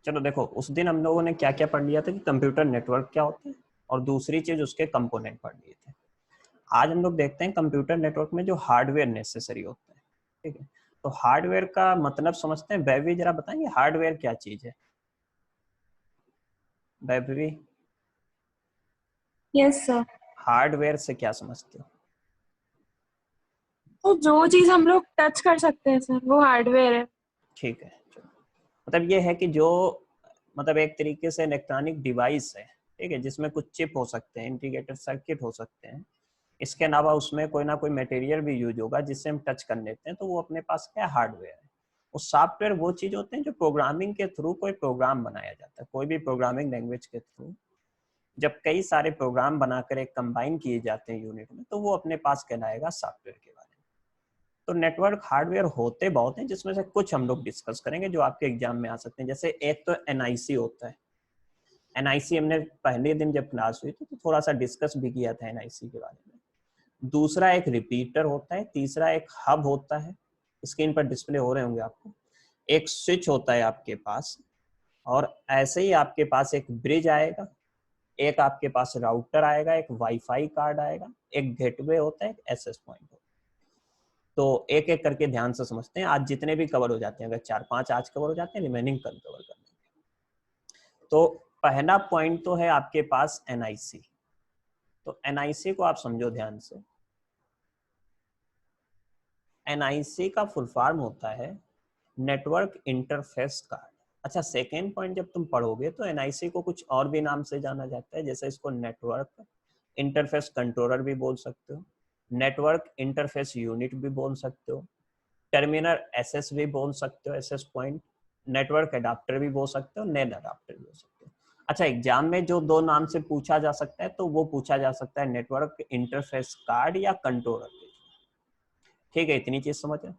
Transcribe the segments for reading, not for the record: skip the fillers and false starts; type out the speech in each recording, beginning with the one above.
चलो देखो, उस दिन हम लोगों ने क्या क्या पढ़ लिया था कि कंप्यूटर नेटवर्क क्या होता है, और दूसरी चीज उसके कंपोनेंट पढ़ लिए थे। आज हम लोग देखते हैं कंप्यूटर नेटवर्क में जो हार्डवेयर नेसेसरी होता है, ठीक है। तो हार्डवेयर का मतलब समझते हैं। वैभवी जरा बताएंगे हार्डवेयर क्या चीज है? Vaibhavi, yes sir. हार्डवेयर से क्या समझते हो? तो जो चीज हम लोग टच कर सकते हैं सर वो हार्डवेयर है। ठीक है, चलो। मतलब ये है कि जो मतलब एक तरीके से इलेक्ट्रॉनिक डिवाइस है, ठीक है, जिसमें कुछ चिप हो सकते हैं, इंटीग्रेटेड सर्किट हो सकते हैं। इसके अलावा उसमें कोई ना कोई मटेरियल भी यूज होगा जिससे हम टच कर लेते हैं, तो वो अपने पास क्या हार्डवेयर है। और सॉफ्टवेयर वो चीज होते हैं जो प्रोग्रामिंग के थ्रू कोई प्रोग्राम बनाया जाता है, कोई भी प्रोग्रामिंग लैंग्वेज के थ्रू जब कई सारे प्रोग्राम बनाकर एक कंबाइन किए जाते हैं यूनिट में, तो वो अपने पास कहलाएगा सॉफ्टवेयर के बारे में। तो नेटवर्क हार्डवेयर होते बहुत हैं, जिसमें से कुछ हम लोग डिस्कस करेंगे जो आपके एग्जाम में आ सकते हैं। जैसे एक तो एनआईसी होता है। एनआईसी हमने पहले दिन जब क्लास हुई थी तो थोड़ा सा डिस्कस भी किया था एनआईसी के बारे में। दूसरा एक रिपीटर होता है। तीसरा एक हब होता है, स्क्रीन पर डिस्प्ले हो रहे होंगे आपको। एक स्विच होता है आपके पास, और ऐसे ही आपके पास एक ब्रिज आएगा, एक आपके पास राउटर आएगा, एक वाईफाई कार्ड आएगा, एक गेटवे होता है, एक एक्सेस पॉइंट होता है। तो एक एक करके ध्यान से समझते हैं। आज जितने भी कवर हो जाते हैं, अगर 4-5 आज कवर हो जाते हैं, रिमेनिंग कल कवर कर देंगे। तो पहला पॉइंट तो है आपके पास एनआईसी। तो एनआईसी को आप समझो ध्यान से। एनआईसी का फुल फॉर्म होता है नेटवर्क इंटरफेस कार्ड। अच्छा, सेकेंड पॉइंट जब तुम पढ़ोगे तो एनआईसी को कुछ और भी नाम से जाना जाता है, जैसे इसको नेटवर्क इंटरफेस कंट्रोलर भी बोल सकते हो, नेटवर्क इंटरफेस यूनिट भी बोल सकते हो, टर्मिनल एसएस भी बोल सकते हो, एसएस पॉइंट, नेटवर्क अडाप्टर भी बोल सकते हो, नेट अडाप्टर भी बोल सकते हो। अच्छा, एग्जाम में जो दो नाम से पूछा जा सकता है, तो वो पूछा जा सकता है नेटवर्क इंटरफेस कार्ड या कंट्रोलर। ठीक है, इतनी चीज समझ रहे।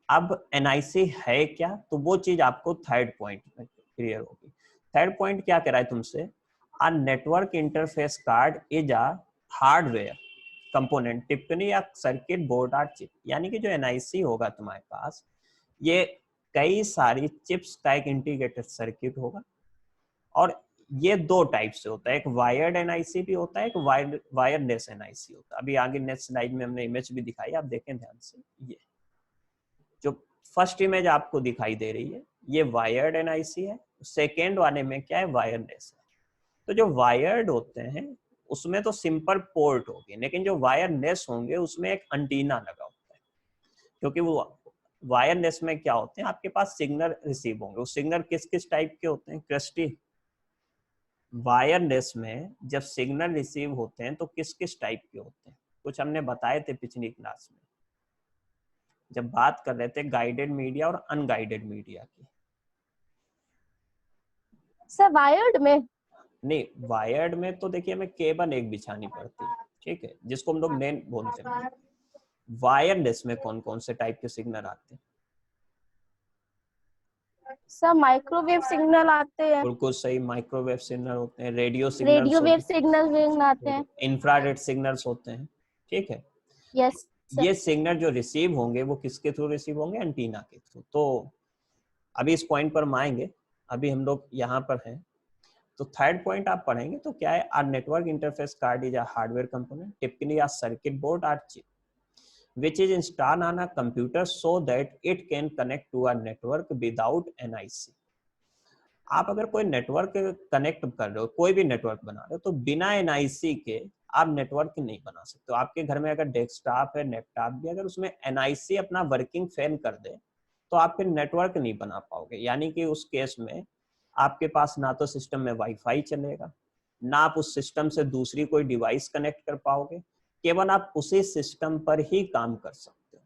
अब एनआईसी है क्या, तो वो चीज आपको थर्ड पॉइंट में क्लियर होगी। थर्ड पॉइंट क्या कह रहा है तुमसे? A network interface card is a hardware component टिप्पणी या सर्किट बोर्ड आर चिप। यानी कि जो एनआईसी होगा तुम्हारे पास, ये कई सारी चिप्स का एक इंटीग्रेटेड सर्किट होगा। और ये दो टाइप से होता है, एक वायर्ड एनआईसी भी होता है, एक वायरलेस एनआईसी होता है। अभी आगे नेक्स्ट स्लाइड में हमने इमेज भी दिखाई, आप देखें ध्यान से। ये जो फर्स्ट इमेज आपको दिखाई दे रही है, ये वायर्ड एनआईसी है। सेकेंड वाले में क्या है, वायरलेस है। तो जो वायर्ड होते हैं उसमें तो सिंपल पोर्ट होगी, लेकिन जो वायरलेस होंगे उसमें एक एंटीना लगा होता है। क्योंकि वो वायरलेस में क्या होते हैं, आपके पास सिग्नल रिसीव होंगे। वो सिग्नल किस किस टाइप के होते हैं क्रिस्टी? वायरलेस में जब सिग्नल रिसीव होते हैं तो किस किस टाइप के होते हैं, कुछ हमने बताए थे पिछली क्लास में जब बात कर रहे थे गाइडेड मीडिया और अनगाइडेड मीडिया की। सर वायर्ड में? नहीं, वायर्ड में तो देखिए हमें केबल एक बिछानी पड़ती है, ठीक है, जिसको हम लोग लेन बोलते हैं। वायरलेस में कौन कौन से टाइप के सिग्नल आते हैं? सर माइक्रोवेव सिग्नल आते हैं, बिल्कुल सही, माइक्रोवेव सिग्नल होते हैं, रेडियो सिग्नल्स रेडियो वेव होते सिग्नल विंग आते हैं, हैं। इंफ्रारेड सिग्नल्स होते हैं, ठीक है। Yes sir. ये सिग्नल जो रिसीव होंगे वो किसके थ्रू रिसीव होंगे? एंटीना के थ्रू। तो अभी इस पॉइंट पर हम आएंगे, अभी हम लोग यहाँ पर हैं। तो थर्ड पॉइंट आप पढ़ेंगे तो क्या है, or network interface card is a hardware component typically a circuit board or chip which is installed on a computer so that it can connect to a network without NIC। आप अगर कोई network connect कर रहे हो, कोई भी network बना रहे हो, तो बिना एनआईसी के आप नेटवर्क नहीं बना सकते हो। आपके घर में अगर डेस्कटॉप है, लैपटॉप भी, अगर उसमें एनआईसी अपना वर्किंग फेल कर दे तो आप फिर नेटवर्क नहीं बना पाओगे। यानी कि उस केस में आपके पास ना तो सिस्टम में वाईफाई चलेगा, ना आप उस सिस्टम से दूसरी कोई डिवाइस कनेक्ट कर पाओगे, केवल आप उसी सिस्टम पर ही काम कर सकते हो।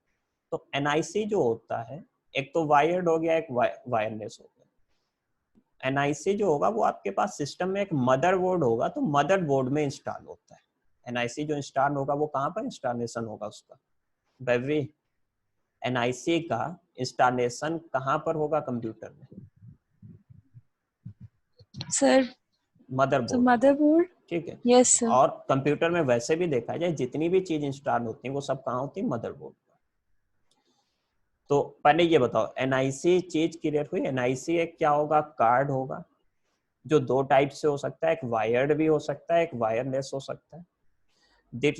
तो एनआईसी जो होता है, एक तो वायर्ड हो गया, एक वायरलेस हो गया। एनआईसी जो होगा वो आपके पास सिस्टम में एक मदरबोर्ड होगा, तो मदरबोर्ड में इंस्टॉल होता है। एनआईसी जो इंस्टॉल होगा वो कहाँ पर इंस्टॉलेशन होगा उसका? बेवरी, एनआईसी का इंस्टॉलेशन कहाँ पर होगा कंप्यूटर में? सर मदरबोर्ड में, मदरबोर्ड। ठीक है। Yes sir. और कंप्यूटर में वैसे भी देखा जाए जितनी भी चीज इंस्टॉल होती है वो सब कहाँ होती है? मदरबोर्ड पर। तो पहले ये बताओ, एनआईसी चीज क्लियर हुई? एनआईसी एक क्या होगा? कार्ड होगा जो दो टाइप से हो सकता है, एक वायर्ड भी हो सकता है, एक वायरलेस हो सकता है।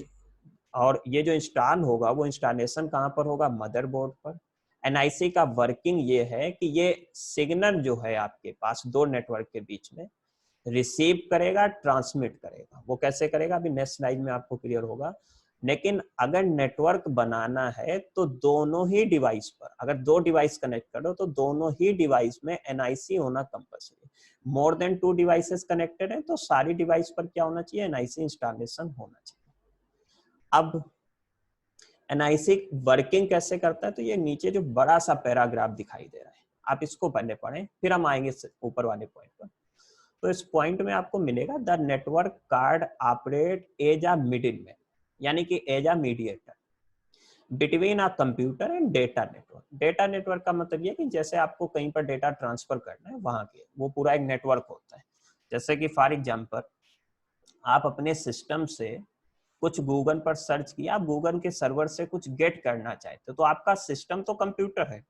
और ये जो इंस्टॉल होगा वो इंस्टॉलेशन कहाँ पर होगा? मदरबोर्ड पर। एनआईसी का वर्किंग ये है कि ये सिग्नल जो है आपके पास दो नेटवर्क के बीच में रिसीव करेगा, ट्रांसमिट करेगा। वो कैसे करेगा अभी नेक्स्ट स्लाइड में आपको क्लियर होगा। लेकिन अगर नेटवर्क बनाना है तो दोनों ही डिवाइस पर, अगर दो डिवाइस कनेक्ट करो तो दोनों ही डिवाइस में एनआईसी होना compulsory. More than 2 devices connected है तो सारी डिवाइस पर क्या होना चाहिए? एनआईसी इंस्टॉलेशन होना चाहिए। अब एनआईसी वर्किंग कैसे करता है? तो ये नीचे जो बड़ा सा पैराग्राफ दिखाई दे रहा है, आप इसको पहले पढ़ें, फिर हम आएंगे ऊपर वाले पॉइंट पर। तो इस पॉइंट में आपको मिलेगा the network card operate as a middle man, यानी कि as a mediator between a computer and data network. Data network का मतलब ये कि जैसे आपको कहीं पर डेटा ट्रांसफर करना है, वहां के वो पूरा एक नेटवर्क होता है। जैसे कि फॉर एग्जांपल आप अपने सिस्टम से कुछ गूगल पर सर्च किया, आप गूगल के सर्वर से कुछ गेट करना चाहते हो, तो आपका सिस्टम तो कंप्यूटर है,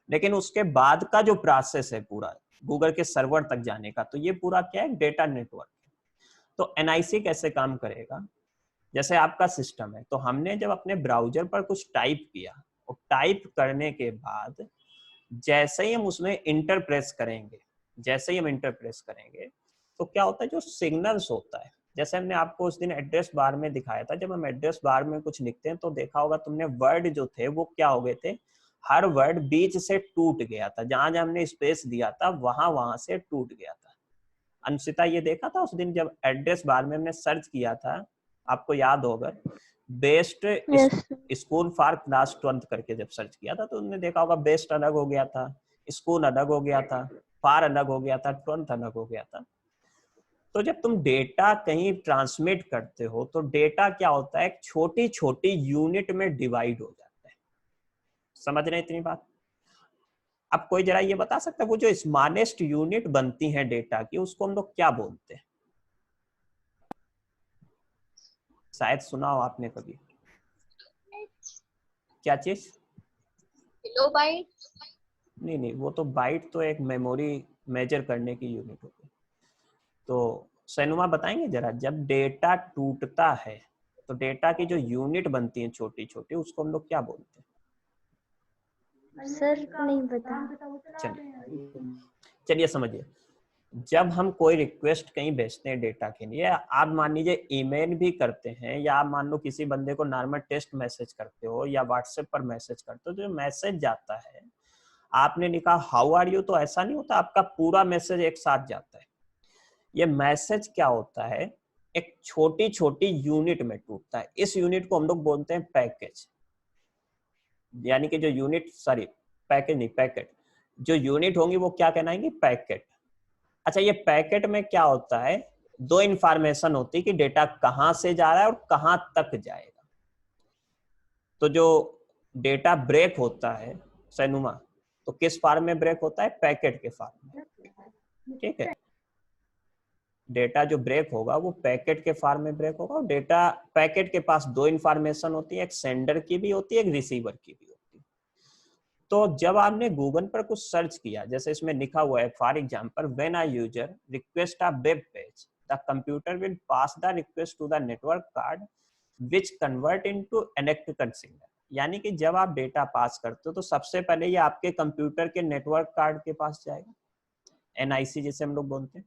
लेकिन उसके बाद का जो प्रोसेस है पूरा गूगल के सर्वर तक जाने का, तो ये पूरा क्या है? डेटा नेटवर्क है। तो एनआईसी कैसे काम करेगा? जैसे आपका सिस्टम है, तो हमने जब अपने ब्राउजर पर कुछ टाइप किया और टाइप करने के बाद जैसे ही हम उसमें इंटर प्रेस करेंगे, जैसे ही हम इंटर प्रेस करेंगे तो क्या होता है? जो सिग्नल्स होता है, जैसे हमने आपको उस दिन एड्रेस बार में दिखाया था, जब हम एड्रेस बार में कुछ लिखते हैं तो देखा होगा तुमने, वर्ड जो थे वो क्या हो गए थे? हर वर्ड बीच से टूट गया था, जहां जहां हमने स्पेस दिया था वहां वहां से टूट गया था। अंशिता ये देखा था उस दिन जब एड्रेस बार में हमने सर्च किया था, आपको याद होगा, best yes. School for class 12 करके जब सर्च किया था तो उन्होंने देखा होगा बेस्ट अलग हो गया था, स्कूल अलग हो गया था, फार अलग हो गया था, 12 अलग हो गया था। तो जब तुम डेटा कहीं ट्रांसमिट करते हो तो डेटा क्या होता है? एक छोटी छोटी यूनिट में डिवाइड हो जाता है। समझ रहे हैं इतनी बात? अब कोई जरा ये बता सकता है वो जो स्मॉलेस्ट यूनिट बनती है डेटा की, उसको हम लोग क्या बोलते हैं? शायद सुना हो आपने कभी। क्या चीज? किलोबाइट। नहीं नहीं, वो तो बाइट तो एक मेमोरी मेजर करने की यूनिट होती है। तो सैनुमा बताएंगे जरा, जब डेटा टूटता है तो डेटा की जो यूनिट बनती है छोटी छोटी, उसको हम लोग क्या बोलते हैं? सर नहीं पता। चलिए समझिए, जब हम कोई रिक्वेस्ट कहीं भेजते हैं डेटा के लिए, आप मान लीजिए ईमेल भी करते हैं, या आप मान लो किसी बंदे को नॉर्मल टेक्स्ट मैसेज करते हो या व्हाट्सएप पर मैसेज करते हो, जो मैसेज जाता है, आपने लिखा हाउ आर यू, तो ऐसा नहीं होता आपका पूरा मैसेज एक साथ जाता है। ये मैसेज क्या होता है? एक छोटी छोटी यूनिट में टूटता है। इस यूनिट को हम लोग बोलते हैं पैकेज, यानी कि जो यूनिट, सॉरी पैकेज नहीं, पैकेट, जो यूनिट होंगी वो क्या कहलाएंगी? पैकेट। अच्छा, ये पैकेट में क्या होता है? दो इंफॉर्मेशन होती है कि डेटा कहां से जा रहा है और कहां तक जाएगा। तो जो डेटा ब्रेक होता है सैनुमा, तो किस फॉर्म में ब्रेक होता है? पैकेट के फॉर्म में। ठीक है, डेटा जो ब्रेक होगा वो पैकेट के फॉर्म में ब्रेक होगा। और डेटा पैकेट के पास दो इंफॉर्मेशन होती है, एक सेंडर की भी होती है, एक रिसीवर की भी होती है। तो जब आपने गूगल पर कुछ सर्च किया, जैसे इसमें लिखा हुआ है for example, when a user request a web page the computer will pass the request to the network card which convert into electrical signal. यानी कि जब आप डेटा पास करते हो तो सबसे पहले ये आपके कंप्यूटर के नेटवर्क कार्ड के पास जाएगा, एनआईसी जिसे हम लोग बोलते हैं।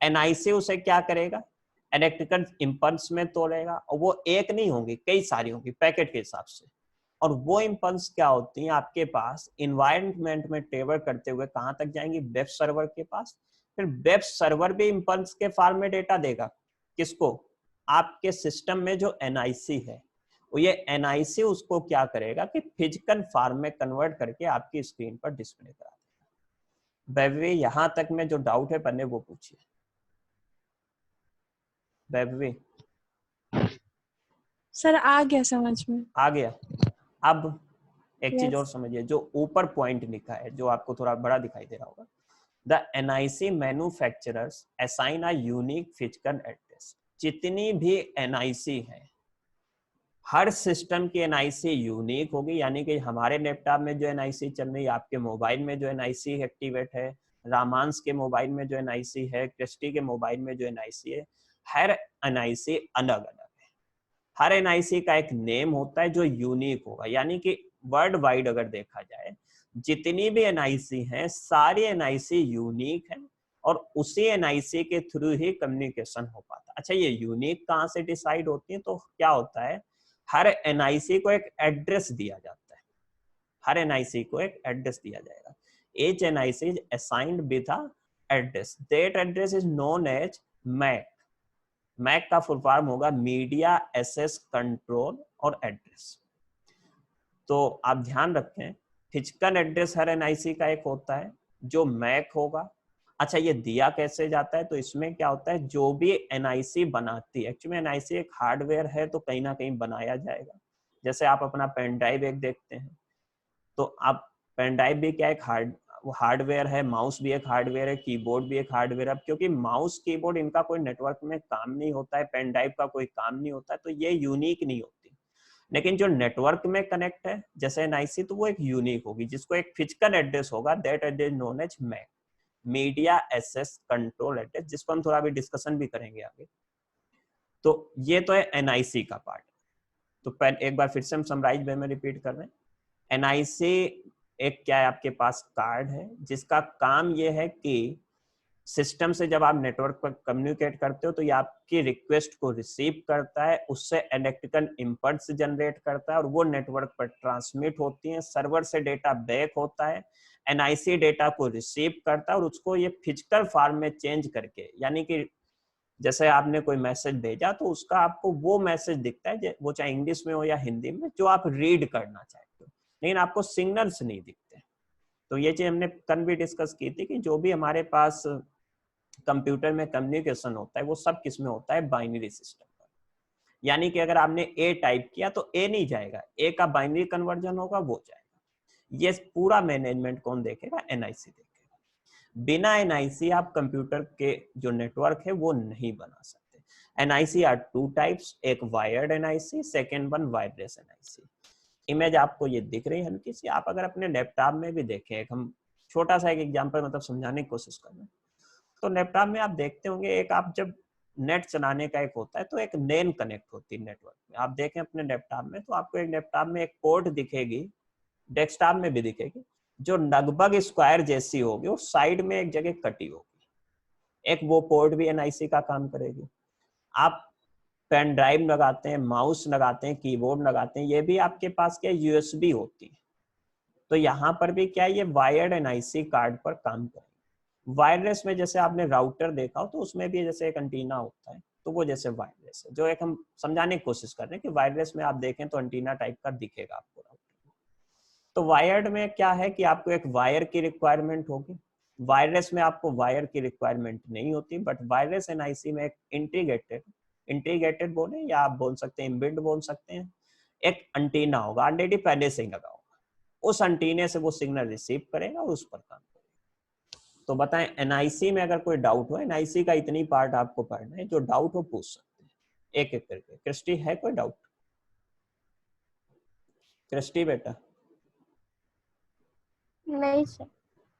एनआईसी उसे क्या करेगा? इलेक्ट्रिकल इंपल्स में तोड़ेगा, और वो एक नहीं होंगी, कई सारी होंगी पैकेट के हिसाब से। और वो इंपल्स क्या होती हैं आपके पास इन्वायरमेंट में ट्रेवल करते हुए कहां तक जाएंगी? वेब सर्वर के पास। फिर वेब सर्वर भी इंपल्स के फॉर्म में डेटा देगा किसको? आपके सिस्टम में जो एनआईसी है, वो ये एनआईसी उसको क्या करेगा कि फिजिकल फॉर्म में कन्वर्ट करके आपकी स्क्रीन पर डिस्प्ले करा देगा। वैभवी, यहां तक में जो डाउट है पहले वो पूछिए। वैभवी सर आ गया समझ में। आ गया? अब एक चीज और यस। समझिए, जो ऊपर पॉइंट लिखा है जो आपको थोड़ा बड़ा दिखाई दे रहा होगा, the NIC manufacturers assign a unique physical address. जितनी भी एनआईसी है हर सिस्टम की एनआईसी यूनिक होगी, यानी कि हमारे लैपटॉप में जो एनआईसी चल रही है, आपके मोबाइल में जो एनआईसी एक्टिवेट है, रामांस के मोबाइल में जो एनआईसी है, क्रिस्टी के मोबाइल में जो एनआईसी है, हर एनआईसी अलग अलग है। हर एनआईसी का एक नेम होता है जो यूनिक होगा, यानी कि वर्ल्ड वाइड अगर देखा जाए जितनी भी एनआईसी हैं सारी एनआईसी यूनिक है और उसी एनआईसी के थ्रू ही कम्युनिकेशन हो पाता है। अच्छा, ये यूनिक कहाँ से डिसाइड होती है? तो क्या होता है, हर एनआईसी को एक एड्रेस दिया जाता है, हर एनआईसी को एक एड्रेस दिया जाएगा। each NIC is assigned with a address. That address is known as MAC. Mac का फुल फॉर्म होगा मीडिया एक्सेस कंट्रोल और एड्रेस। तो आप ध्यान रखें, फिजिकल एड्रेस हर एनआईसी का एक होता है जो मैक होगा। अच्छा, ये दिया कैसे जाता है? तो इसमें क्या होता है, जो भी एनआईसी बनाती है, एक्चुअली एनआईसी एक हार्डवेयर है तो कहीं ना कहीं बनाया जाएगा। जैसे आप अपना पेन ड्राइव एक देखते हैं, तो आप पेन ड्राइव भी क्या एक हार्डवेयर है, माउस भी एक हार्डवेयर है, कीबोर्ड भी एक हार्डवेयर है। क्योंकि माउस कीबोर्ड इनका कोई नेटवर्क में काम नहीं होता है, पेन ड्राइव का कोई काम नहीं होता है, तो ये यूनिक नहीं होती। लेकिन जो नेटवर्क में कनेक्ट है जैसे एनआईसी, तो वो एक यूनिक होगी जिसको एक फिजिकल एड्रेस होगा, that address known as MAC, media access control address, जिसको हम थोड़ा भी डिस्कशन भी करेंगे आगे। तो ये तो है एनआईसी का पार्ट। तो एक बार फिर से हम समराइज वे में रिपीट कर रहे हैं। एनआईसी एक क्या है, आपके पास कार्ड है जिसका काम ये है कि सिस्टम से जब आप नेटवर्क पर कम्युनिकेट करते हो तो ये आपकी रिक्वेस्ट को रिसीव करता है, उससे इलेक्ट्रिकल इंपल्स जनरेट करता है और वो नेटवर्क पर ट्रांसमिट होती है, सर्वर से डेटा बैक होता है, एनआईसी डेटा को रिसीव करता है और उसको ये फिजिकल फॉर्म में चेंज करके, यानी कि जैसे आपने कोई मैसेज भेजा तो उसका आपको वो मैसेज दिखता है, वो चाहे इंग्लिश में हो या हिंदी में, जो आप रीड करना चाहते हो, लेकिन आपको सिग्नल्स नहीं दिखते। तो ये चीज हमने कल भी डिस्कस की थी कि जो भी हमारे पास कंप्यूटर में कम्युनिकेशन होता है वो सब किस में होता है, बाइनरी सिस्टम पर। यानी कि अगर आपने ए टाइप किया तो ए नहीं जाएगा, ए का बाइनरी कन्वर्जन होगा, वो जाएगा। ये पूरा मैनेजमेंट कौन देखेगा? एनआईसी देखेगा। बिना एनआईसी आप कंप्यूटर के जो नेटवर्क है वो नहीं बना सकते। एनआईसी आर टू टाइप्स, एक wired NIC, second one wireless NIC. Image आपको ये दिख रही है हल्की सी, आप अगर अपने लैपटॉप में भी देखें, एक हम छोटा सा एक एग्जांपल मतलब समझाने की कोशिश कर रहे हैं। तो लैपटॉप में आप देखते होंगे, एक आप जब नेट चलाने का एक होता है तो एक नेम कनेक्ट होती है नेटवर्क में। आप देखें अपने लैपटॉप में तो आपको एक लैपटॉप में एक पोर्ट दिखेगी, डेस्कटॉप में भी दिखेगी, जो लगभग स्क्वायर जैसी होगी और साइड में एक जगह कटी होगी। एक वो पोर्ट भी एनआईसी का काम करेगी। आप पेन ड्राइव लगाते हैं, माउस लगाते हैं, कीबोर्ड लगाते हैं, ये भी आपके पास क्या यूएसबी होती है। तो यहाँ पर भी क्या ये वायर्ड एनआईसी कार्ड पर काम करेगी। वायरलेस में जैसे आपने राउटर देखा हो तो उसमें भी जैसे एक एंटीना होता है, तो वो जैसे वायरलेस है, जो एक हम समझाने की कोशिश कर रहे हैं कि वायरलेस में आप देखें तो एंटीना टाइप का दिखेगा आपको राउटर। तो वायर्ड में क्या है कि आपको एक वायर की रिक्वायरमेंट होगी, वायरलेस में आपको वायर की रिक्वायरमेंट नहीं होती। बट वायरलेस एनआईसी में एक इंटीग्रेटेड बोले या आप बोल सकते हैं इम्बिल्ड बोल सकते हैं, एक एंटीना होगा ऑलरेडी पहले से ही लगा होगा, उस एंटीने से वो सिग्नल रिसीव करेगा और उस पर काम करेगा। तो बताएं, एनआईसी में अगर कोई डाउट हो, एनआईसी का इतनी पार्ट आपको पढ़ना है, जो डाउट हो पूछ सकते हैं एक एक करके। क्रिस्टी है कोई डाउट? क्रिस्टी बेटा? नहीं सर।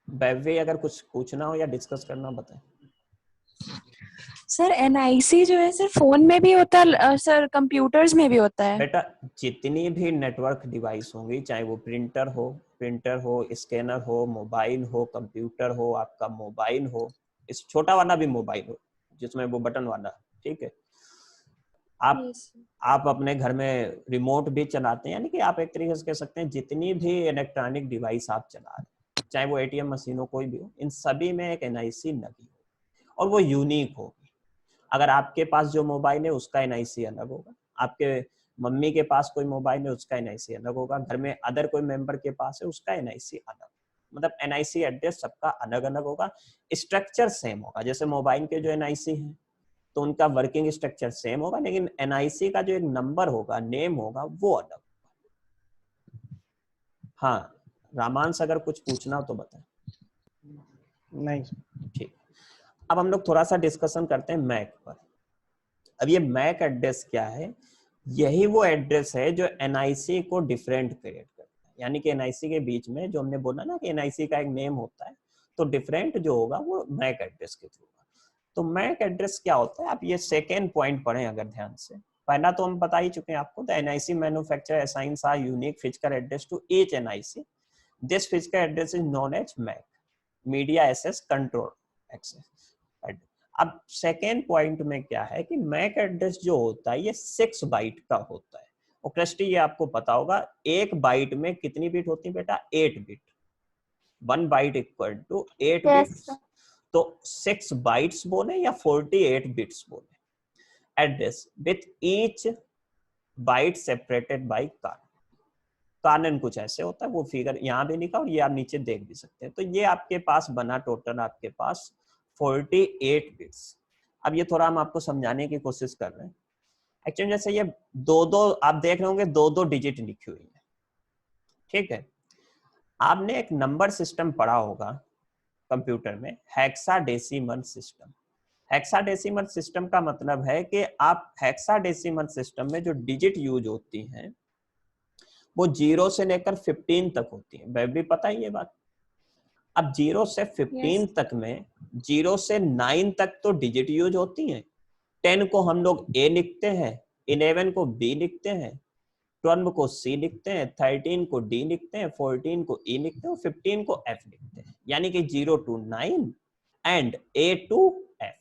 बैवी अगर कुछ पूछना हो या डिस्कस करना बताएं। सर एनआईसी जो है सर फोन में भी होता है सर, कंप्यूटर्स में भी होता है? बेटा जितनी भी नेटवर्क डिवाइस होंगी, चाहे वो प्रिंटर हो, स्कैनर हो, मोबाइल हो, कंप्यूटर हो, आपका मोबाइल हो, इस छोटा वाला भी मोबाइल हो जिसमें वो बटन वाला, ठीक है, आप अपने घर में रिमोट भी चलाते हैं, यानी कि आप एक तरीके से कह सकते हैं जितनी भी इलेक्ट्रॉनिक डिवाइस आप चला रहे हैं, चाहे वो एटीएम मशीन हो, कोई भी हो, इन सभी में एक एनआईसी लगी हो और वो यूनिक होगी। अगर आपके पास जो मोबाइल है उसका एनआईसी अलग होगा, आपके मम्मी के पास कोई मोबाइल है उसका एनआईसी अलग होगा, घर में अदर कोई मेंबर के पास है उसका एनआईसी अलग, मतलब एनआईसी एड्रेस सबका अलग अलग होगा। स्ट्रक्चर सेम होगा, जैसे मोबाइल के जो एनआईसी हैं तो उनका वर्किंग स्ट्रक्चर सेम होगा, लेकिन एनआईसी का जो एक नंबर होगा, नेम होगा, वो अलग होगा। हाँ रामांश, अगर कुछ पूछना हो तो बताएं। नहीं ठीक, अब हम लोग थोड़ा सा डिस्कशन करते हैं मैक पर। अब ये मैक एड्रेस क्या है, यही वो एड्रेस है जो एनआईसी को डिफरेंट क्रिएट करता है। यानी कि एनआईसी के बीच में जो हमने बोला ना कि एनआईसी का एक नेम होता है, तो डिफरेंट जो होगा वो मैक एड्रेस के थ्रू। तो मैक एड्रेस क्या होता है, आप ये सेकेंड पॉइंट पढ़ें अगर ध्यान से। पहला तो हम बता ही चुके हैं आपको, the NIC manufacturer assigns a unique physical address to each NIC. This physical address is known as MAC, media access control access. अब सेकेंड पॉइंट में क्या है कि मैक एड्रेस जो होता है ये 6 बाइट का होता है। और क्रिस्टी ये आपको पता होगा, एक बाइट में कितनी बिट होती है बेटा, 8 bit. 1 byte equal to 8 bits. तो 6 बाइट्स बोले या 48 बिट्स बोले। Address with each byte separated by colon. Colon कुछ ऐसे होता है, वो फिगर यहाँ भी लिखा और ये आप नीचे देख भी सकते हैं। तो ये आपके पास बना टोटल आपके पास 48 बिट्स। अब ये थोड़ा हम आपको समझाने की कोशिश कर रहे हैं। एक्चुअली जैसे ये दो आप देख रहे होंगे, दो डिजिट लिखी हुई है, ठीक है। आपने एक नंबर सिस्टम पढ़ा होगा कंप्यूटर में, हेक्साडेसिमल सिस्टम। हेक्साडेसिमल सिस्टम का मतलब है कि आप हेक्साडेसिमल सिस्टम में जो डिजिट यूज होती हैं वो 0 से लेकर 15 तक होती है। वह भी पता है ये बात। अब 0 से 15 तक में 0 से 9 तक तो डिजिट यूज होती हैं। 10 को हम लोग ए लिखते हैं, 11 को बी लिखते हैं, 12 को सी लिखते हैं, 13 को डी लिखते हैं, 14 को ई लिखते हैं और 15 को एफ लिखते हैं। यानी कि 0 to 9 and A to F.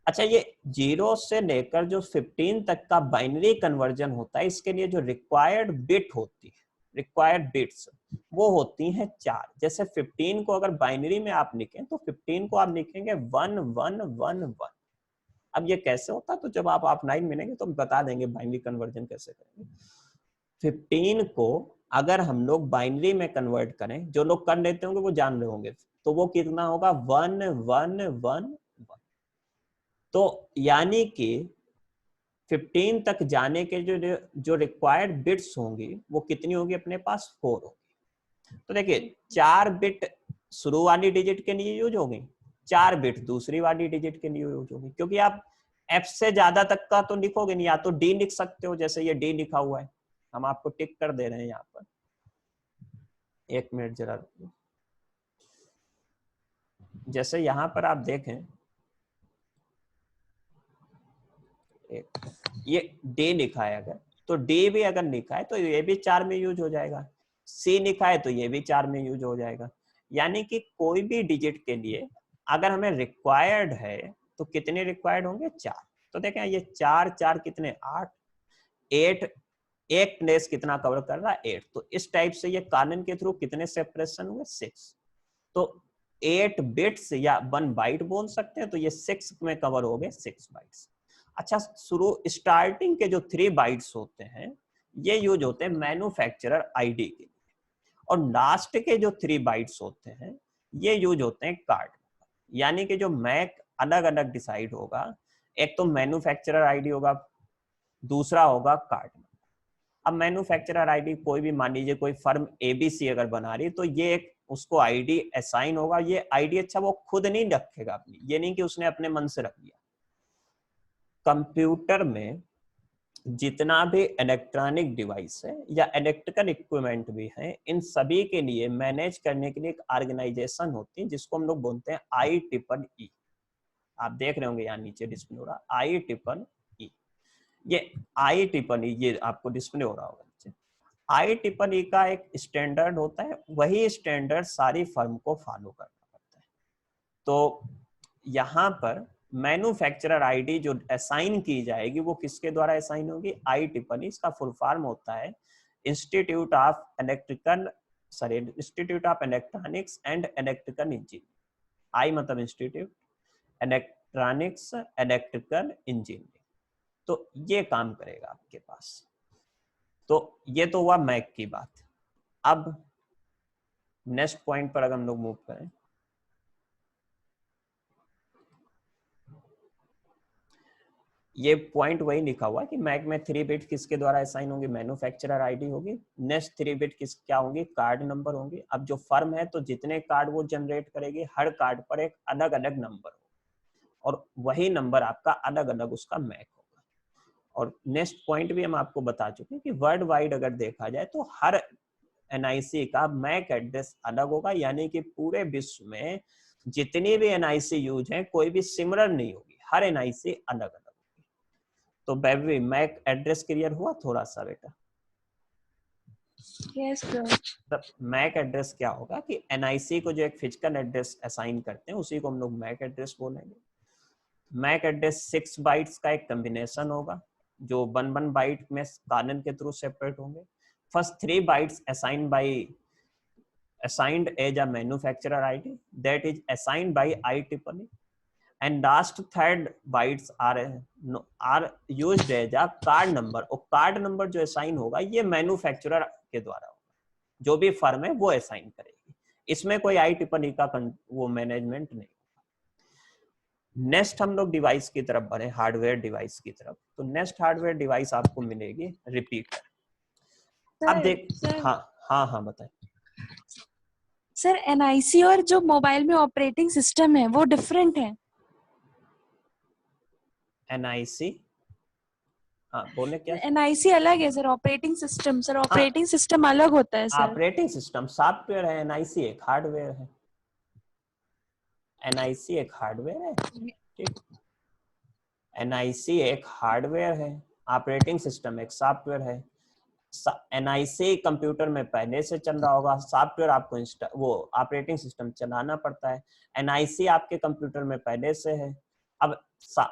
अच्छा, ये 0 से लेकर जो 15 तक का बाइनरी कन्वर्जन होता है, इसके लिए जो रिक्वायर्ड बिट होती है, रिक्वायर्ड बिट्स, वो होती हैं 4। जैसे 15 को अगर बाइनरी में आप लिखें तो 15 को आप लिखेंगे 1 1 1 1। अब ये कैसे होता है, तो जब आप ऑफलाइन मिलेंगे तो हम बता देंगे बाइनरी कन्वर्जन कैसे करेंगे। 15 को अगर हम लोग बाइनरी में कन्वर्ट करें, जो लोग कर लेते होंगे वो जान रहे होंगे, तो वो कितना होगा 1 1 1 1। तो यानी कि 15 तक जाने के जो रिक्वायर्ड बिट्स होंगी वो कितनी होगी अपने पास, 4 होगी। तो देखिए 4 बिट शुरू वाली डिजिट के लिए यूज होगी, 4 बिट दूसरी वाली डिजिट के लिए यूज होगी। क्योंकि आप एफ से ज्यादा तक का तो लिखोगे नहीं, या तो डी लिख सकते हो, जैसे ये डी लिखा हुआ है, हम आपको टिक कर दे रहे हैं यहाँ पर। एक मिनट जरा, जैसे यहाँ पर आप देखें, ये डी लिखा है अगर, तो डी भी अगर लिखा है तो ये भी 4 में यूज हो जाएगा। सी लिखा है तो ये भी 4 में यूज हो जाएगा। यानी कि कोई भी डिजिट के लिए अगर हमें रिक्वायर्ड है तो कितने रिक्वायर्ड होंगे, 4। तो देखें ये 4 4 कितने, 8, 8 एक प्लेस कितना कवर कर रहा है, 8। तो इस टाइप से ये कार्नन के थ्रू कितने सेपरेशन हुए, 6। तो 8 बिट्स या 1 बाइट बोल सकते हैं, तो ये 6 में कवर हो गए, 6 बाइट्स। अच्छा, शुरू स्टार्टिंग के जो 3 बाइट्स होते हैं ये यूज होते हैं मैन्युफैक्चरर आईडी के लिए, और लास्ट के जो 3 बाइट्स होते हैं ये यूज होते हैं कार्ड। यानी कि जो मैक अलग अलग डिसाइड होगा, एक तो मैन्युफैक्चरर आईडी होगा, दूसरा होगा कार्ड। अब मैन्युफैक्चरर आईडी कोई भी, मान लीजिए कोई फर्म एबीसी अगर बना रही, तो ये एक उसको आईडी असाइन होगा। ये आईडी अच्छा वो खुद नहीं रखेगा अपनी, ये नहीं कि उसने अपने मन से रख दिया। कंप्यूटर में जितना भी इलेक्ट्रॉनिक डिवाइस है या इलेक्ट्रिकल इक्विपमेंट भी है, इन सभी के लिए मैनेज करने के लिए एक ऑर्गेनाइजेशन होती है जिसको हम लोग बोलते हैं IEEE। आप देख रहे होंगे यहाँ नीचे डिस्प्ले हो रहा IEEE। ये IEEE ये आपको डिस्प्ले हो रहा होगा नीचे। IEEE का एक स्टैंडर्ड होता है, वही स्टैंडर्ड सारी फर्म को फॉलो करना पड़ता है। तो यहाँ पर मैन्युफैक्चरर आईडी जो असाइन की जाएगी वो किसके द्वारा असाइन होगी, IEEE। इसका फुल फॉर्म होता है institute of electronics and electrical engineering. I मतलब इंस्टीट्यूट, इलेक्ट्रॉनिक्स इलेक्ट्रिकल इंजीनियरिंग। तो ये काम करेगा आपके पास। तो ये तो हुआ मैक की बात। अब नेक्स्ट पॉइंट पर अगर हम लोग मूव करें, ये पॉइंट वही लिखा हुआ है कि मैक में 3 बिट किसके द्वारा असाइन होंगे, मैन्युफैक्चरर आईडी होगी। नेक्स्ट 3 बिट किस क्या होंगी, कार्ड नंबर होंगे। अब जो फर्म है तो जितने कार्ड वो जनरेट करेगी, हर कार्ड पर एक अलग अलग नंबर होगा और वही नंबर आपका अलग अलग उसका मैक होगा। और नेक्स्ट पॉइंट भी हम आपको बता चुके हैं कि वर्ल्ड वाइड अगर देखा जाए तो हर एनआईसी का मैक एड्रेस अलग होगा, यानी कि पूरे विश्व में जितनी भी एनआईसी यूज है कोई भी सिमिलर नहीं होगी, हर एनआईसी अलग अलग होगी। तो बेबी मैक एड्रेस क्लियर हुआ थोड़ा सा बेटा? Yes sir. मैक एड्रेस क्या होगा कि एनआईसी को जो एक फिजिकल एड्रेस असाइन करते हैं उसी को हम लोग मैक एड्रेस बोलेंगे। मैक एड्रेस 6 बाइट्स का एक कॉम्बिनेशन होगा जो 1 बाइट में कार्नल के थ्रू सेपरेट होंगे। First 3 bytes assigned as a manufacturer ID that is assigned by IEEE, and last 3 bytes are used as a card number, और card number जो assign होगा ये मैन्युफैक्चरर के द्वारा होगा, जो भी फर्म है वो असाइन करेगी, इसमें कोई IEEE का वो मैनेजमेंट नहीं। नेक्स्ट हम लोग डिवाइस की तरफ बढ़े, हार्डवेयर डिवाइस की तरफ। तो नेक्स्ट हार्डवेयर डिवाइस आपको मिलेगी रिपीटर। अब देख हाँ बताएं सर। एनआईसी और जो मोबाइल में ऑपरेटिंग सिस्टम है वो डिफरेंट है। एनआईसी बोले क्या? एनआईसी अलग है sir, operating system sir, operating system अलग होता है सर। ऑपरेटिंग सिस्टम सॉफ्टवेयर है, एनआईसी एक हार्डवेयर है। एनआईसी एक हार्डवेयर है, ठीक। एनआईसी एक हार्डवेयर है, ऑपरेटिंग सिस्टम एक सॉफ्टवेयर है। एनआईसी कंप्यूटर में पहले से चल रहा होगा, सॉफ्टवेयर आपको वो ऑपरेटिंग सिस्टम चलाना पड़ता है। एनआईसी आपके कंप्यूटर में पहले से है। अब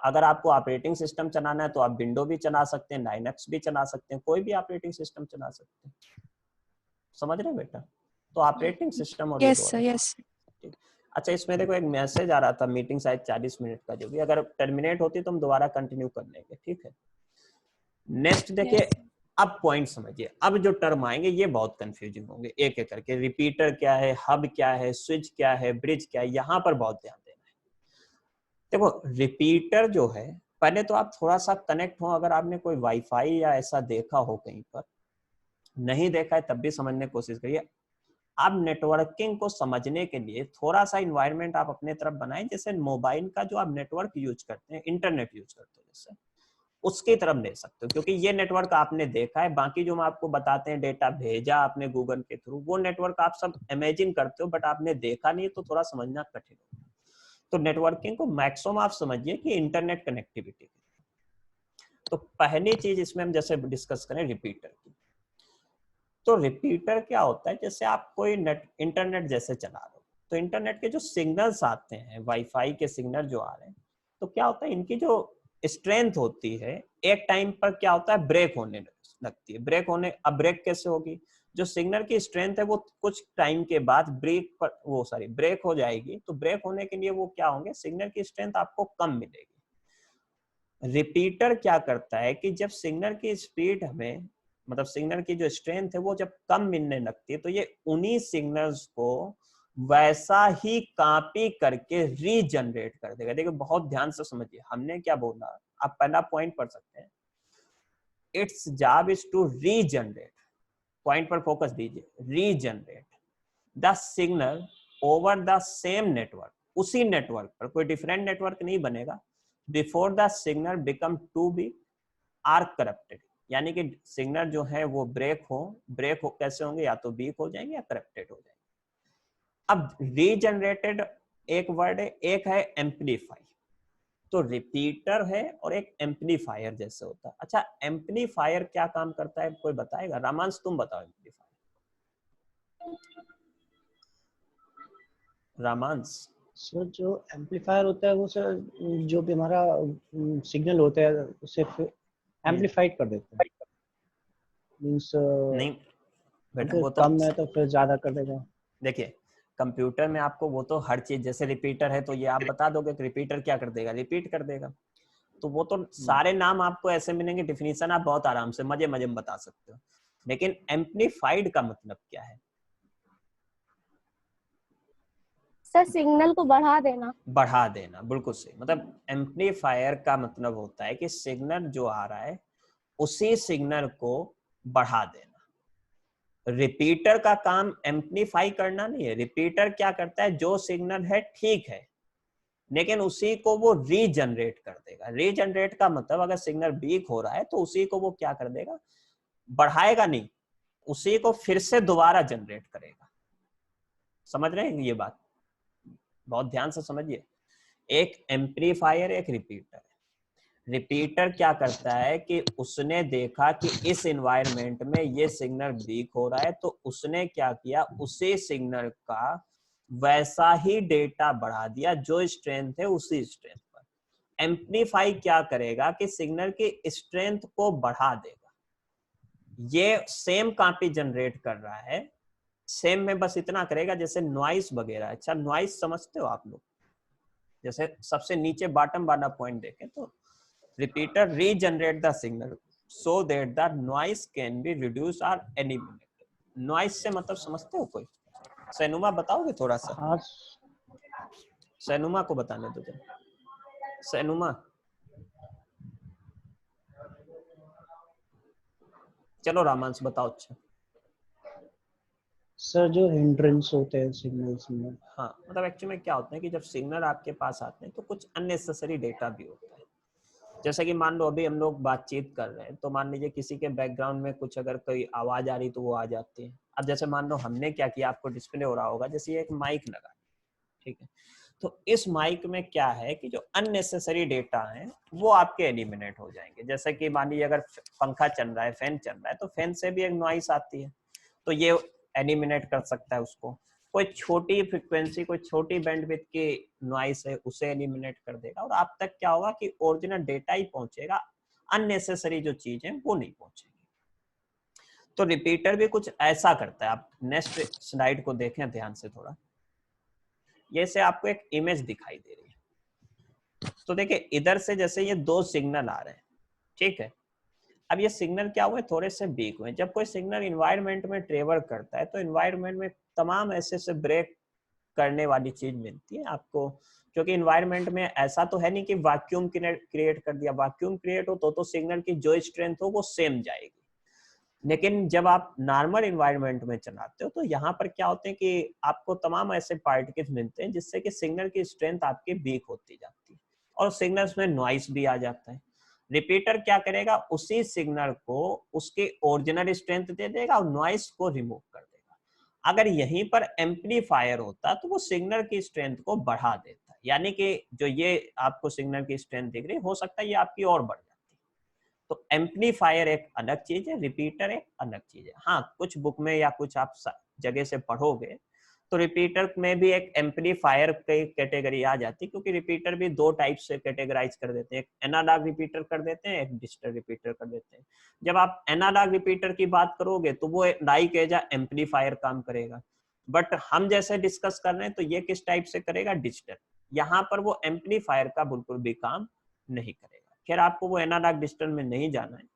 अगर आपको ऑपरेटिंग सिस्टम चलाना है तो आप विंडो भी चला सकते हैं, लाइनक्स भी चला सकते हैं, कोई भी ऑपरेटिंग सिस्टम चला सकते हैं। समझ रहे बेटा? तो ऑपरेटिंग सिस्टम और यस सर, यस। अच्छा, इसमें देखो एक मैसेज आ रहा था, मीटिंग शायद 40 मिनट का, जो भी अगर टर्मिनेट होती तो हम दोबारा कंटिन्यू कर लेंगे, ठीक है। नेक्स्ट देखिए, अब पॉइंट समझिए। अब जो टर्म आएंगे ये बहुत कंफ्यूजिंग होंगे, एक एक करके। रिपीटर क्या है, हब क्या है, स्विच क्या है, ब्रिज क्या है, यहाँ पर बहुत ध्यान देना है। देखो रिपीटर जो है, पहले तो आप थोड़ा सा कनेक्ट हो, अगर आपने कोई वाईफाई या ऐसा देखा हो कहीं पर, नहीं देखा है तब भी समझने की कोशिश करिए। आप नेटवर्किंग को समझने के लिए थोड़ा सा इन्वायरमेंट आप अपने तरफ बनाएं, जैसे मोबाइल का जो आप नेटवर्क यूज करते हैं, इंटरनेट यूज करते हैं, जैसे उसकी तरफ ले सकते हो, क्योंकि ये नेटवर्क आपने देखा है। बाकी जो हम आपको बताते हैं, डेटा भेजा आपने गूगल के थ्रू, वो नेटवर्क आप सब इमेजिन करते हो, बट आपने देखा नहीं, तो थोड़ा समझना कठिन होगा। तो नेटवर्किंग को मैक्सिमम आप समझिए कि इंटरनेट कनेक्टिविटी। तो पहली चीज इसमें हम जैसे डिस्कस करें रिपीटर की, तो रिपीटर क्या होता है, जैसे आप कोई इंटरनेट जैसे चला रहे हो, तो इंटरनेट के जो सिग्नल्स आते हैं, वाईफाई के सिग्नल जो आ रहे हैं, तो क्या होता है, इनकी जो स्ट्रेंथ होती है, एक टाइम पर क्या होता है, ब्रेक होने लगती है। अब ब्रेक कैसे होगी? जो सिग्नल की स्ट्रेंथ है वो कुछ टाइम के बाद ब्रेक हो जाएगी। तो ब्रेक होने के लिए वो क्या होंगे, सिग्नल की स्ट्रेंथ आपको कम मिलेगी। रिपीटर क्या करता है कि जब सिग्नल की स्पीड हमें, मतलब सिग्नल की जो स्ट्रेंथ है वो जब कम मिलने लगती है, तो ये उन्हीं सिग्नल्स को वैसा ही कॉपी करके रीजनरेट कर देगा। देखिए बहुत ध्यान से समझिए, हमने क्या बोला, आप पहला पॉइंट पढ़ सकते हैं, its job is to regenerate, point पर फोकस दीजिए, regenerate the signal over the same network, उसी नेटवर्क पर, कोई डिफरेंट नेटवर्क नहीं बनेगा, before the signal become to be are corrupted, यानी कि सिग्नल जो है वो ब्रेक हो कैसे होंगे, या तो वीक हो जाएंगे या करप्टेड हो जाएंगे। अब रीजनरेटेड एक वर्ड है, एक है एम्पलीफाई। तो रिपीटर है और एक एम्पलीफायर जैसे होता है। अच्छा, एम्पलीफायर क्या काम करता है, कोई बताएगा? रामांश तुम बताओ एम्पलीफायर। रामांश सर जो एम्पलीफायर होता है वो सर जो भी हमारा सिग्नल होता है उसे एम्पलीफाइड कर देता है। मींस नहीं बेटा, वो तो कम है तो फिर ज्यादा कर देगा। देखिए कंप्यूटर में आपको वो तो हर चीज, जैसे रिपीटर है तो ये आप बता दोगे कि रिपीटर क्या कर देगा, रिपीट कर देगा। तो वो तो सारे नाम आपको ऐसे मिलेंगे, डेफिनेशन आप बहुत आराम से मजे मजे में बता सकते हो। लेकिन एम्पलीफाइड का मतलब क्या है? सर सिग्नल को बढ़ा देना। बढ़ा देना, बिल्कुल सही। मतलब एम्पलीफायर का मतलब होता है कि सिग्नल जो आ रहा है उसी सिग्नल को बढ़ा देना। रिपीटर का काम एम्पलीफाई करना नहीं है। रिपीटर क्या करता है, जो सिग्नल है ठीक है, लेकिन उसी को वो रीजनरेट कर देगा। रीजनरेट का मतलब अगर सिग्नल वीक हो रहा है तो उसी को वो क्या कर देगा, बढ़ाएगा नहीं, उसी को फिर से दोबारा जनरेट करेगा। समझ रहे हैं ये बात? बहुत ध्यान से समझिए। एक एम्पलीफायर, एक रिपीटर। रिपीटर क्या करता है कि उसने देखा कि इस एनवायरनमेंट में ये सिग्नल वीक हो रहा है, तो उसने क्या किया, उसी सिग्नल का वैसा ही डेटा बढ़ा दिया जो स्ट्रेंथ है उसी स्ट्रेंथ पर। एम्पलीफाई क्या करेगा कि सिग्नल की स्ट्रेंथ को बढ़ा देगा। ये सेम कॉपी जनरेट कर रहा है, सेम में बस इतना करेगा जैसे नॉइस वगैरह। अच्छा, नॉइस समझते हो आप लोग? जैसे सबसे नीचे बॉटम वाला पॉइंट देखें तो repeater regenerate the signal so that the noise can be reduced or eliminated. noise से मतलब समझते हो कोई? सैनुमा बताओगे थोड़ा सा? हाँ सैनुमा को बताने दो जरा। सैनुमा, चलो रामांश बताओ। अच्छा सर, जो हिंड्रेंस होते हैं सिग्नल्स में। हाँ, मतलब एक्चुअली में क्या होता है कि जब सिग्नल आपके पास आते हैं तो कुछ अननेसेसरी डेटा भी होता है। जैसे कि मान लो अभी हम लोग बातचीत कर रहे हैं, तो मान लीजिए किसी के बैकग्राउंड में कुछ अगर कोई आवाज आ रही तो वो आ जाती है। अब जैसे मान लो हमने क्या किया, आपको डिस्प्ले हो रहा होगा, जैसे ये एक माइक लगा, ठीक है, तो इस माइक में क्या है कि जो अननेसेसरी डेटा है वो आपके एलिमिनेट हो जाएंगे। जैसे कि मान लीजिए अगर पंखा चल रहा है, फैन चल रहा है, तो फैन से भी एक नॉइस आती है, तो ये एलिमिनेट कर सकता है उसको। कोई छोटी फ्रीक्वेंसी, कोई छोटी बैंडविड्थ की नॉइस है, उसे एलिमिनेट कर देगा। और आप तक क्या होगा कि ओरिजिनल डेटा ही पहुंचेगा, अननेसेसरी जो चीज है वो नहीं पहुंचेगी। तो रिपीटर भी कुछ ऐसा करता है। आप नेक्स्ट स्लाइड को देखें ध्यान से थोड़ा। ये से आपको एक इमेज दिखाई दे रही है, तो देखिए इधर से जैसे ये दो सिग्नल आ रहे हैं, ठीक है। अब ये सिग्नल क्या हुए, थोड़े से वीक हुए। जब कोई सिग्नल इन्वायरमेंट में ट्रेवल करता है तो इन्वायरमेंट में तमाम ऐसे से ब्रेक करने वाली चीज मिलती है आपको, क्योंकि इन्वायरमेंट में ऐसा तो है नहीं कि वैक्यूम क्रिएट कर दिया। वैक्यूम क्रिएट हो तो सिग्नल की जो स्ट्रेंथ हो वो सेम जाएगी। लेकिन जब आप नॉर्मल इन्वायरमेंट में चलाते हो तो यहाँ पर क्या होते हैं कि आपको तमाम ऐसे पार्टिकल्स मिलते हैं जिससे कि सिग्नल की स्ट्रेंथ आपकी वीक होती जाती है और सिग्नल्स में नॉइस भी आ जाता है। रिपीटर क्या करेगा, उसी सिग्नल को उसके ओरिजिनल स्ट्रेंथ दे देगा और नॉइस को रिमूव कर देगा। अगर यहीं पर एम्पलीफायर होता तो वो सिग्नल की स्ट्रेंथ को बढ़ा देता, यानी कि जो ये आपको सिग्नल की स्ट्रेंथ दिख रही है, हो सकता है ये आपकी और बढ़ जाती। तो एम्पलीफायर एक अलग चीज है, रिपीटर एक अलग चीज है। हाँ, कुछ बुक में या कुछ आप जगह से पढ़ोगे तो रिपीटर में भी एक एम्पलीफायर की कैटेगरी आ जाती है, क्योंकि रिपीटर भी दो टाइप से कैटेगराइज कर देते हैं। एक एनालॉग रिपीटर कर देते हैं, एक डिजिटल रिपीटर कर देते हैं। जब आप एनालॉग रिपीटर की बात करोगे तो वो लाइक एज एम्पलीफायर काम करेगा, बट हम जैसे डिस्कस कर रहे हैं तो ये किस टाइप से करेगा, डिजिटल। यहाँ पर वो एम्पलीफायर का बिल्कुल भी काम नहीं करेगा। खैर, आपको वो एनालॉग डिजिटल में नहीं जाना है।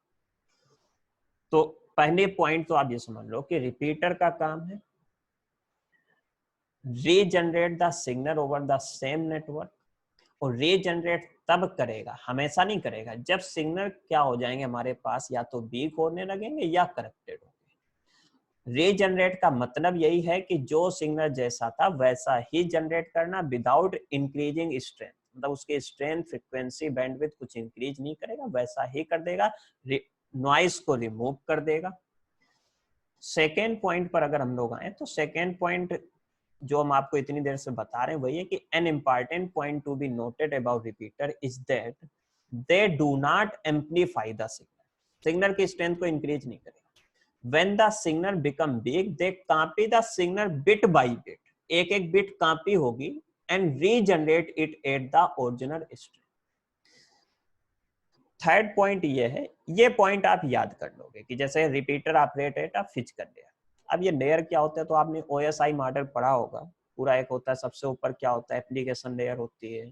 तो पहले पॉइंट तो आप ये समझ लो कि रिपीटर का काम है regenerate the signal over the same network. और रीजनरेट तब करेगा, हमेशा नहीं करेगा, जब सिग्नल क्या हो जाएंगे हमारे पास, या तो वीक होने लगेंगे या करप्टेड होंगे। रीजनरेट का मतलब यही है कि जो सिग्नल जैसा था वैसा ही जनरेट करना विदाउट इंक्रीजिंग स्ट्रेंथ। मतलब उसके स्ट्रेंथ, फ्रीक्वेंसी, बैंडविड्थ कुछ इंक्रीज नहीं करेगा, वैसा ही कर देगा, नॉइस को रिमूव कर देगा। सेकेंड पॉइंट पर अगर हम लोग आए तो सेकेंड पॉइंट जो हम आपको इतनी देर से बता रहे हैं वही है कि an important point to be noted about repeater is that they do not amplify the signal. Signal की स्ट्रेंथ को इंक्रीज नहीं करेगा। When the signal become big, they copy the signal bit by bit. एक एक bit copy होगी and regenerate it at the original state. Third point ये है, ये पॉइंट आप याद कर लोगे कि जैसे repeater operate at a physical layer. अब ये लेयर क्या होता है, तो आपने OSI मॉडल पढ़ा होगा। पूरा एक होता है, सबसे ऊपर क्या होता है, एप्लीकेशन लेयर होती है,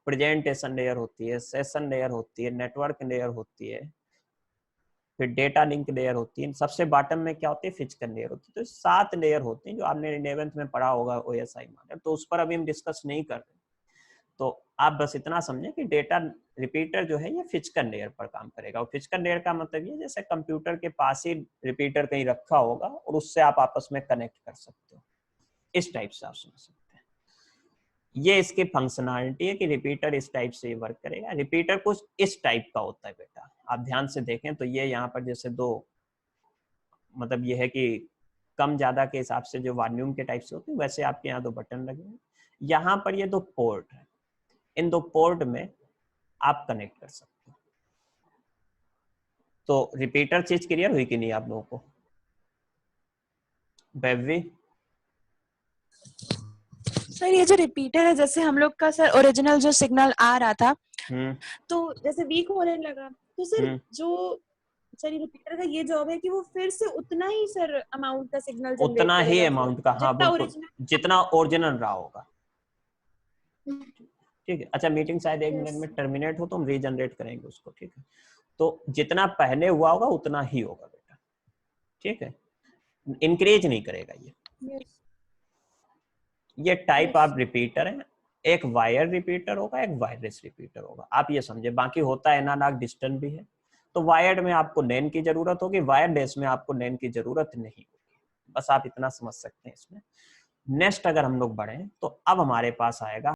प्रेजेंटेशन लेयर होती है, सेशन लेयर होती है, नेटवर्क लेयर होती है, फिर डेटा लिंक लेयर होती है, सबसे बॉटम में क्या होती है, फिजिकल लेयर होती है। तो 7 लेयर होते हैं जो आपने 11th में पढ़ा होगा OSI मॉडल, तो उस पर अभी हम डिस्कस नहीं कर रहे। तो आप बस इतना समझें कि डेटा रिपीटर जो है ये फिजिकल लेयर पर काम करेगा। और फिजिकल लेयर का मतलब ये जैसे कंप्यूटर के पास ही रिपीटर कहीं रखा होगा और उससे आप आपस में कनेक्ट कर सकते हो, इस टाइप से आप समझ सकते हैं। ये इसकी फंक्शनैलिटी है कि रिपीटर इस टाइप से वर्क करेगा। रिपीटर कुछ इस टाइप का होता है बेटा, आप ध्यान से देखें तो ये यहाँ पर जैसे दो, मतलब ये है कि कम ज्यादा के हिसाब से जो वॉल्यूम के टाइप से होते हैं वैसे आपके यहाँ दो बटन लगे हैं। यहाँ पर ये दो पोर्ट है, इन दो पोर्ट में आप कनेक्ट कर सकते हो। तो रिपीटर चीज क्लियर हुई कि नहीं आप लोगों को? बेबी सर ये जो रिपीटर है, जैसे हम लोग का सर ओरिजिनल जो सिग्नल आ रहा था तो जैसे वीक होने लगा, तो सर जो सर रिपीटर का ये जॉब है कि वो फिर से उतना ही सर अमाउंट का सिग्नल जनरेट उतना ही करेगा, अमाउंट का, हाँ जितना बिल्कुल, original- जितना ओरिजिनल रहा होगा। ठीक है, अच्छा मीटिंग शायद 1 मिनट में टर्मिनेट हो तो हम रीजनरेट करेंगे उसको, ठीक है। तो जितना पहले हुआ होगा उतना ही होगा बेटा, ठीक है, इंक्रीज नहीं करेगा ये टाइप ऑफ रिपीटर है। एक वायर रिपीटर होगा, एक वायरलेस रिपीटर होगा, आप ये समझे। बाकी होता है एनालॉग डिजिटल भी है। तो वायर्ड में आपको नैन की जरूरत होगी, वायरलेस में आपको नैन की जरूरत नहीं होगी। बस आप इतना समझ सकते हैं इसमें। नेक्स्ट अगर हम लोग बढ़े तो अब हमारे पास आएगा